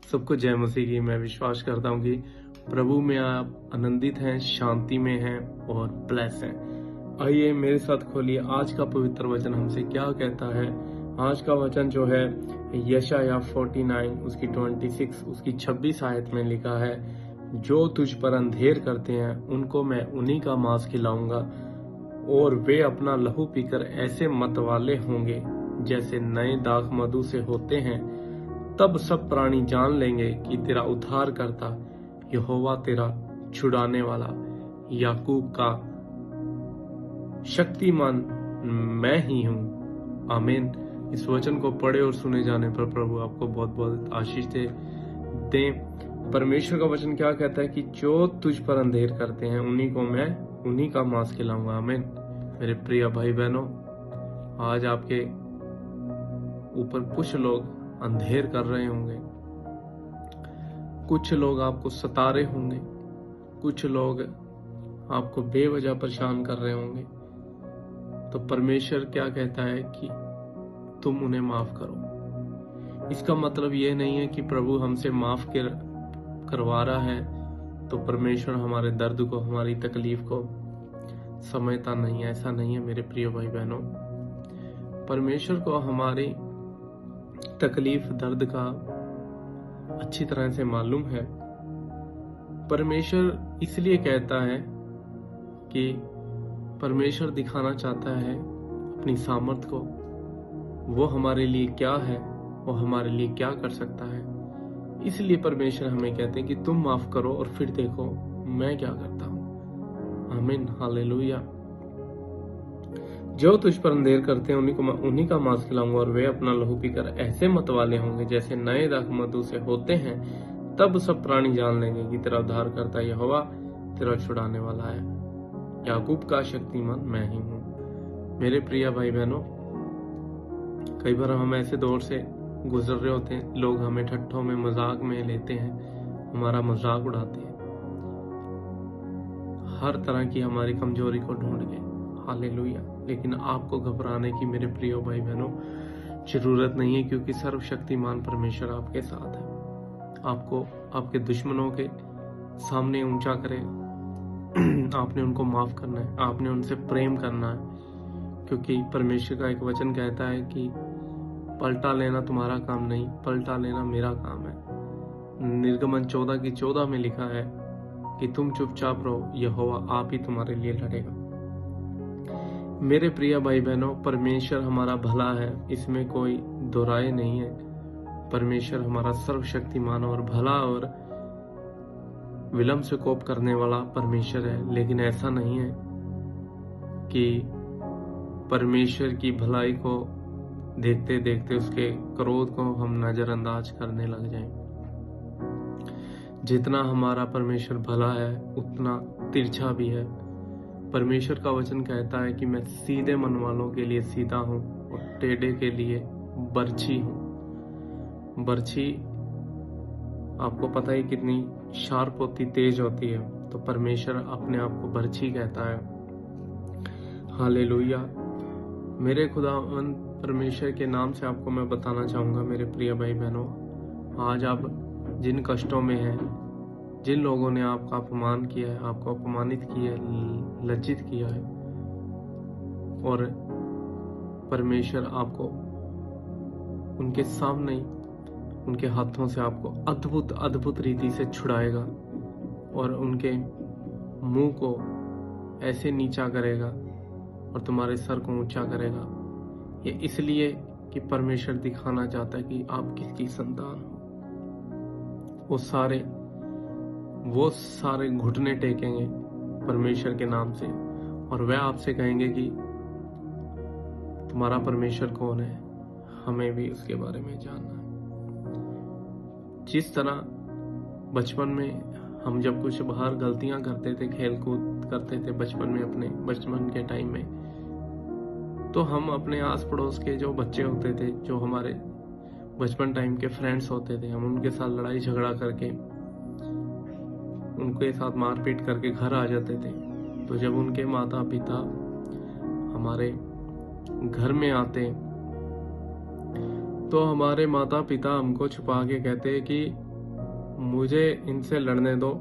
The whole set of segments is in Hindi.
सबको जय मसीह की। मैं विश्वास करता हूँ कि प्रभु में आप आनंदित हैं, शांति में हैं और ब्लेस हैं। आइए मेरे साथ खोलिए आज का पवित्र वचन हमसे क्या कहता है। आज का वचन जो है यशायाह 49 उसकी 26 उसकी 26 आयत में लिखा है, जो तुझ पर अंधेर करते हैं उनको मैं उन्हीं का मांस खिलाऊंगा और वे अपना लहू पीकर ऐसे मतवाले होंगे जैसे नए दाख मधु से होते हैं। तब सब प्राणी जान लेंगे कि तेरा उद्धार करता यहोवा तेरा छुड़ाने वाला याकूब का शक्तिमान मैं ही हूँ। आमीन। इस वचन को पढ़े और सुने जाने पर प्रभु आपको बहुत बहुत आशीष दे। परमेश्वर का वचन क्या कहता है कि जो तुझ पर अंधेर करते हैं उन्हीं को मैं उन्हीं का मांस खिलाऊंगा। आमीन। मेरे प्रिय भाई बहनों, आज आपके ऊपर कुछ लोग अंधेर कर रहे होंगे, कुछ लोग आपको सता रहे होंगे, कुछ लोग आपको बेवजह परेशान कर रहे होंगे। तो परमेश्वर क्या कहता है कि तुम उन्हें माफ करो। इसका मतलब यह नहीं है कि प्रभु हमसे माफ करवा रहा है तो परमेश्वर हमारे दर्द को, हमारी तकलीफ को समझता नहीं है। ऐसा नहीं है मेरे प्रिय भाई बहनों। परमेश्वर को हमारी तकलीफ, दर्द का अच्छी तरह से मालूम है। परमेश्वर इसलिए कहता है कि परमेश्वर दिखाना चाहता है अपनी सामर्थ को, वो हमारे लिए क्या है, वो हमारे लिए क्या कर सकता है। इसलिए परमेश्वर हमें कहते हैं कि तुम माफ करो और फिर देखो मैं क्या करता हूं। आमीन, हालेलुया। जो तुझ पर अंधेर करते हैं उन्हीं को मैं उन्हीं का मांस खिलाऊंगा और वे अपना लहू पीकर ऐसे मतवाले होंगे जैसे नए दाख मधु से होते हैं। तब सब प्राणी जान लेंगे कि तेरा उद्धार करता यहोवा तेरा छुड़ाने वाला है, याकूब का शक्तिमान मैं ही हूँ। मेरे प्रिय भाई बहनों, कई बार हम ऐसे दौर से गुजर रहे होते हैं, लोग हमें ठट्ठों में, मजाक में लेते हैं, हमारा मजाक उड़ाते हैं, हर तरह की हमारी कमजोरी को ढूंढ के। हालेलुया। लेकिन आपको घबराने की मेरे प्रिय भाई बहनों जरूरत नहीं है, क्योंकि सर्वशक्तिमान परमेश्वर आपके साथ है। आपको आपके दुश्मनों के सामने ऊंचा करेगा। आपने उनको माफ करना है, आपने उनसे प्रेम करना है, क्योंकि परमेश्वर का एक वचन कहता है कि पलटा लेना तुम्हारा काम नहीं, पलटा लेना मेरा काम है। निर्गमन 14 की 14 में लिखा है कि तुम चुपचाप रहो, यहोवा आप ही तुम्हारे लिए लड़ेगा। मेरे प्रिय भाई बहनों, परमेश्वर हमारा भला है, इसमें कोई दो राय नहीं है। परमेश्वर हमारा सर्वशक्तिमान और भला और विलंब से कोप करने वाला परमेश्वर है। लेकिन ऐसा नहीं है कि परमेश्वर की भलाई को देखते देखते उसके क्रोध को हम नजरअंदाज करने लग जाएं। जितना हमारा परमेश्वर भला है उतना तिरछा भी है। परमेश्वर का वचन कहता है कि मैं सीधे मन वालों के लिए सीधा हूं और टेढ़े के लिए बर्छी हूं। बर्छी आपको पता है कितनी शार्प होती, तेज होती है। तो परमेश्वर अपने आप को बर्छी कहता है। हालेलुया। मेरे खुदावन परमेश्वर के नाम से आपको मैं बताना चाहूंगा मेरे प्रिय भाई बहनों, आज आप जिन कष्टों में हैं, जिन लोगों ने आपका अपमान किया है, आपको अपमानित किया है, लज्जित किया है, और परमेश्वर आपको उनके सामने, उनके हाथों से आपको अद्भुत अद्भुत रीति से छुड़ाएगा और उनके मुंह को ऐसे नीचा करेगा और तुम्हारे सर को ऊंचा करेगा। ये इसलिए कि परमेश्वर दिखाना चाहता है कि आप किसकी संतान हो। वो सारे घुटने टेकेंगे परमेश्वर के नाम से और वह आपसे कहेंगे कि तुम्हारा परमेश्वर कौन है, हमें भी उसके बारे में जानना है। जिस तरह बचपन में हम जब कुछ बाहर गलतियां करते थे, खेल कूद करते थे बचपन में, अपने बचपन के टाइम में, तो हम अपने आस पड़ोस के जो बच्चे होते थे, जो हमारे बचपन टाइम के फ्रेंड्स होते थे, हम उनके साथ लड़ाई झगड़ा करके, उनके साथ मारपीट करके घर आ जाते थे। तो जब उनके माता पिता हमारे घर में आते तो हमारे माता पिता हमको छुपा के कहते हैं कि मुझे इनसे लड़ने दो,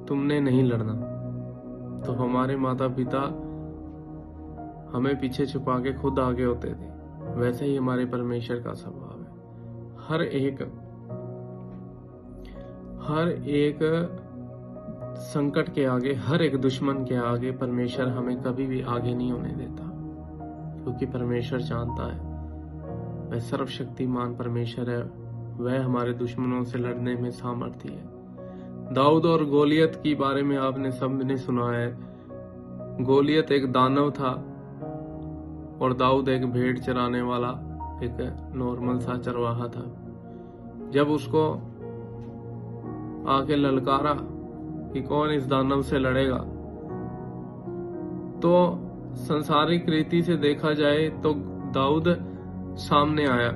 तुमने नहीं लड़ना। तो हमारे माता पिता हमें पीछे छुपा के खुद आगे होते थे, वैसे ही हमारे परमेश्वर का स्वभाव है। हर एक संकट के आगे, हर एक दुश्मन के आगे परमेश्वर हमें कभी भी आगे नहीं होने देता, क्योंकि परमेश्वर जानता है वह सर्वशक्तिमान परमेश्वर है, वह हमारे दुश्मनों से लड़ने में सामर्थ्य है। दाऊद और गोलियत की बारे में आपने सबने सुना है। गोलियत एक दानव था और दाऊद एक भेड़ चराने वाला एक नॉर्मल सा चरवाहा था। जब उसको आके ललकारा कि कौन इस दानव से लड़ेगा, तो संसारिक रीति से देखा जाए तो दाऊद सामने आया,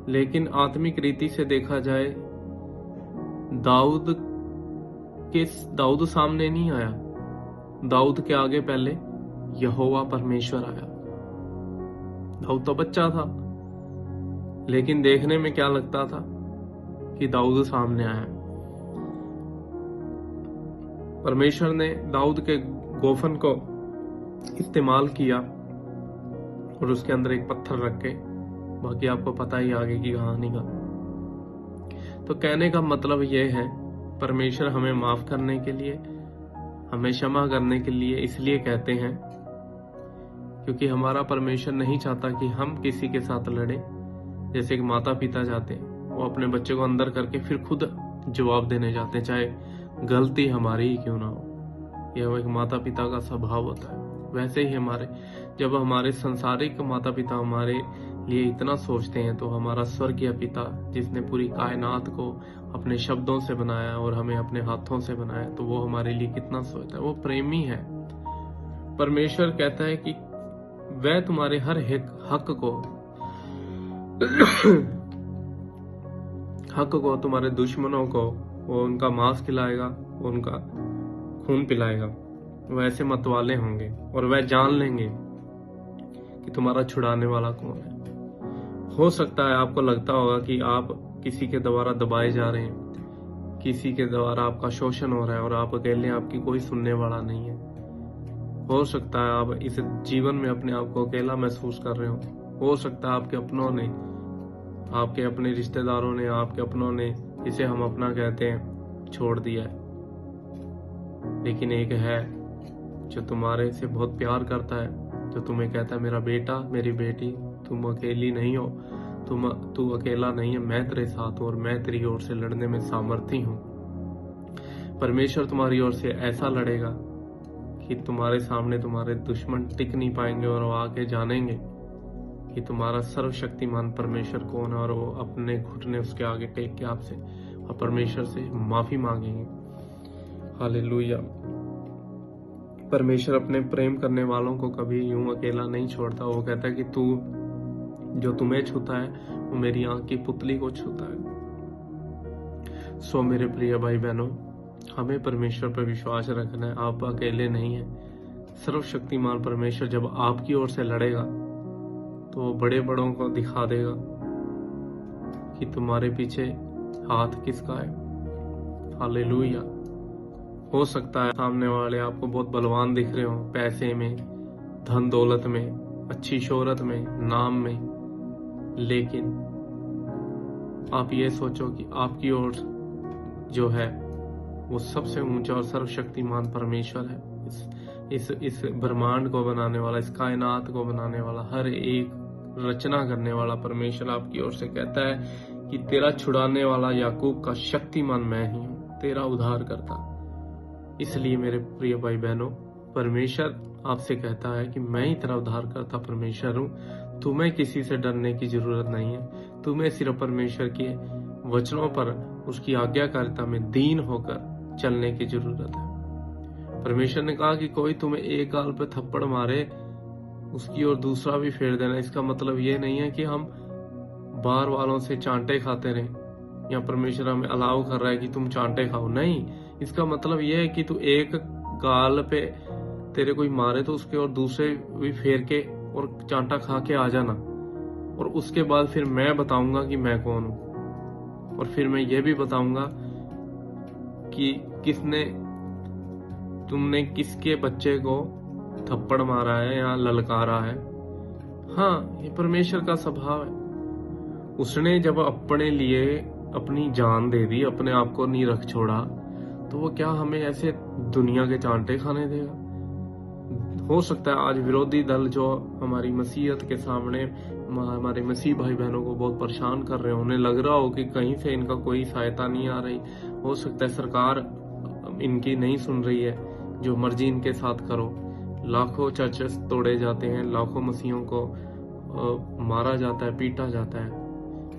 लेकिन आत्मिक रीति से देखा जाए दाऊद सामने नहीं आया। दाऊद के आगे पहले यहोवा परमेश्वर आया। दाऊद तो बच्चा था, लेकिन देखने में क्या लगता था कि दाऊद सामने आया। परमेश्वर ने दाऊद के गोफन को इस्तेमाल किया और उसके अंदर एक पत्थर रख के, बाकी आपको पता ही आगे की कहानी का। तो कहने का मतलब यह है, परमेश्वर हमें माफ करने के लिए, हमें क्षमा करने के लिए इसलिए कहते हैं क्योंकि हमारा परमेश्वर नहीं चाहता कि हम किसी के साथ लड़े। जैसे कि माता पिता जाते हैं, वो अपने बच्चे को अंदर करके फिर खुद जवाब देने जाते हैं, चाहे गलती हमारी ही क्यों ना हो। यह एक माता पिता का स्वभाव होता है। वैसे ही जब हमारे संसारिक माता पिता हमारे लिए इतना सोचते हैं, तो हमारा स्वर्गीय पिता जिसने पूरी कायनात को अपने शब्दों से बनाया और हमें अपने हाथों से बनाया, तो वो हमारे लिए कितना सोचता है। वो प्रेमी है। परमेश्वर कहता है कि वह तुम्हारे हर हक को तुम्हारे दुश्मनों को वो उनका मांस खिलाएगा, उनका खून पिलाएगा। वह ऐसे मतवाले होंगे और वह जान लेंगे कि तुम्हारा छुड़ाने वाला कौन है। हो सकता है आपको लगता होगा कि आप किसी के द्वारा दबाए जा रहे हैं, किसी के द्वारा आपका शोषण हो रहा है और आप अकेले, आपकी कोई सुनने वाला नहीं है। हो सकता है आप इस जीवन में अपने आप को अकेला महसूस कर रहे हो सकता है आपके अपनों ने, आपके अपने रिश्तेदारों ने, आपके अपनों ने, जिसे हम अपना कहते हैं, छोड़ दिया है। लेकिन एक है जो तुम्हारे से बहुत प्यार करता है, जो तुम्हें कहता है मेरा बेटा, मेरी बेटी, तुम अकेली नहीं हो, तू अकेला नहीं है, मैं तेरे साथ हूं और मैं तेरी ओर से लड़ने में सामर्थ्य हूं। परमेश्वर तुम्हारी ओर से ऐसा लड़ेगा कि तुम्हारे सामने तुम्हारे दुश्मन टिक नहीं पाएंगे और वो आके जानेंगे कि तुम्हारा सर्वशक्तिमान परमेश्वर कौन है, और वो अपने घुटने उसके आगे टेक के आपसे और परमेश्वर से माफी मांगेंगे। हालेलुया। परमेश्वर अपने प्रेम करने वालों को कभी यूं अकेला नहीं छोड़ता। वो कहता है कि तू जो तुम्हें छूता है वो मेरी आंख की पुतली को छूता है। सो मेरे प्रिय भाई बहनों, हमें परमेश्वर पर विश्वास रखना है। आप अकेले नहीं हैं। सर्वशक्तिमान परमेश्वर जब आपकी ओर से लड़ेगा तो वो बड़े बड़ों को दिखा देगा कि तुम्हारे पीछे हाथ किसका है। हालेलुया। हो सकता है सामने वाले आपको बहुत बलवान दिख रहे हो, पैसे में, धन दौलत में, अच्छी शोहरत में, नाम में, लेकिन आप ये सोचो कि आपकी ओर जो है वो सबसे ऊंचा और सर्वशक्तिमान परमेश्वर है। इस ब्रह्मांड को बनाने वाला, इस कायनात को बनाने वाला, हर एक रचना करने वाला परमेश्वर आपकी ओर से कहता है कि तेरा छुड़ाने वाला याकूब का शक्तिमान मैं ही हूं, तेरा उद्धार करता। इसलिए मेरे प्रिय भाई बहनों, परमेश्वर आपसे कहता है कि मैं ही तेरा उद्धार करता परमेश्वर हूं। तुम्हें किसी से डरने की जरूरत नहीं है। तुम्हें सिर्फ परमेश्वर के वचनों पर, उसकी आज्ञाकारिता में दीन होकर चलने की जरूरत है। परमेश्वर ने कहा कि कोई तुम्हें एक गाल पे थप्पड़ मारे, उसकी ओर दूसरा भी फेर देना। इसका मतलब ये नहीं है कि हम बाहर वालों से चांटे खाते रहें, या परमेश्वर हमें अलाउ कर रहा है कि तुम चांटे खाओ। नहीं, इसका मतलब यह है कि तू एक गाल पे तेरे कोई मारे तो उसके और दूसरे भी फेर के और चांटा खा के आ जाना। और उसके बाद फिर मैं बताऊंगा कि मैं कौन हूं, और फिर मैं ये भी बताऊंगा कि तुमने किसके बच्चे को थप्पड़ मारा है या ललकारा है। हाँ, ये परमेश्वर का स्वभाव है। उसने जब अपने लिए अपनी जान दे दी, अपने आप को नहीं रख छोड़ा, तो वो क्या हमें ऐसे दुनिया के चांटे खाने देगा? हो सकता है आज विरोधी दल जो हमारी मसीहत के सामने हमारे मसीह भाई बहनों को बहुत परेशान कर रहे हैं, उन्हें लग रहा हो कि कहीं से इनका कोई सहायता नहीं आ रही। हो सकता है सरकार इनकी नहीं सुन रही है, जो मर्जी इनके साथ करो। लाखों चर्चेस तोड़े जाते हैं, लाखों मसीहों को मारा जाता है, पीटा जाता है।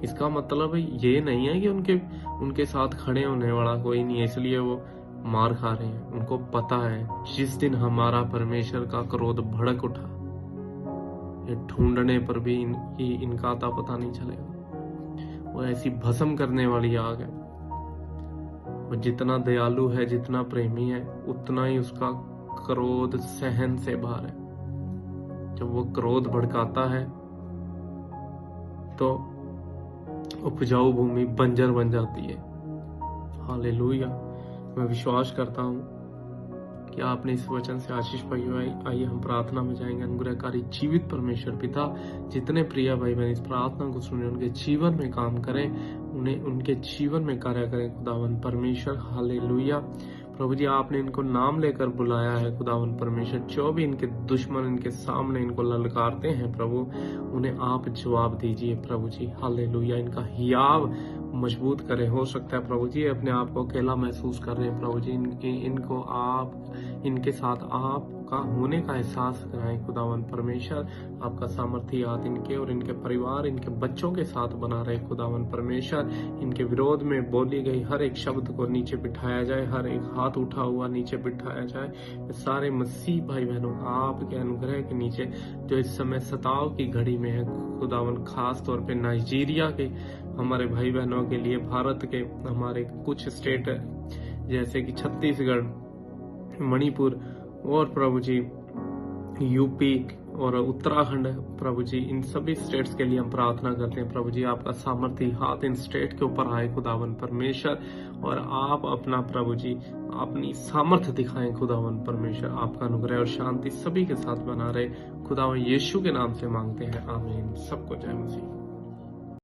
इसका मतलब ये नहीं है कि उनके साथ खड़े होने वाला कोई नहीं है, इसलिए वो मार खा रहे हैं। उनको पता है जिस दिन हमारा परमेश्वर का क्रोध भड़क उठा, ये ढूंढने पर भी इनका आता पता नहीं चलेगा। वो ऐसी भस्म करने वाली आग है। वो जितना दयालु है, जितना प्रेमी है, उतना ही उसका क्रोध सहन से बाहर है। जब वो क्रोध भड़काता है तो उपजाऊ भूमि बंजर बन जाती है। हालेलुया। मैं विश्वास करता हूं कि आपने इस वचन से आशीष पाई हो। आइए हम प्रार्थना में जाएंगे। अनुग्रहकारी जीवित परमेश्वर पिता, जितने प्रिय भाई बहन इस प्रार्थना को सुने, उनके जीवन में काम करें, उन्हें उनके जीवन में कार्य करें खुदावन परमेश्वर। हालेलुया। प्रभु जी, आपने इनको नाम लेकर बुलाया है खुदावन परमेश्वर। जो भी इनके दुश्मन इनके सामने इनको ललकारते हैं प्रभु, उन्हें आप जवाब दीजिए प्रभु जी। हालेलुया। इनका हियाव मजबूत करें। हो सकता है प्रभु जी अपने आप को अकेला महसूस कर रहे हैं प्रभु जी, इनको आप इनके साथ आपका होने का एहसास कराएं खुदावन परमेश्वर। आपका सामर्थ्य हाथ इनके और इनके परिवार, इनके बच्चों के साथ बना रहे खुदावन परमेश्वर। इनके विरोध में बोली गई हर एक शब्द को नीचे बिठाया जाए, हर एक हाथ उठा हुआ नीचे बिठाया जाए। सारे मसीह भाई बहनों का आपके अनुग्रह के नीचे, जो इस समय सताव की घड़ी में है खुदावन, खास तौर पे नाइजीरिया के हमारे भाई बहनों के लिए, भारत के हमारे कुछ स्टेट जैसे कि छत्तीसगढ़, मणिपुर और प्रभु जी यूपी और उत्तराखंड, प्रभु जी इन सभी स्टेट्स के लिए हम प्रार्थना करते हैं प्रभु जी। आपका सामर्थ्य हाथ इन स्टेट के ऊपर आए खुदावन परमेश्वर, और आप अपना प्रभु जी अपनी सामर्थ्य दिखाएं खुदावन परमेश्वर। आपका अनुग्रह और शांति सभी के साथ बना रहे खुदावन, यीशु के नाम से मांगते हैं, आमीन। सबको जय मसीह।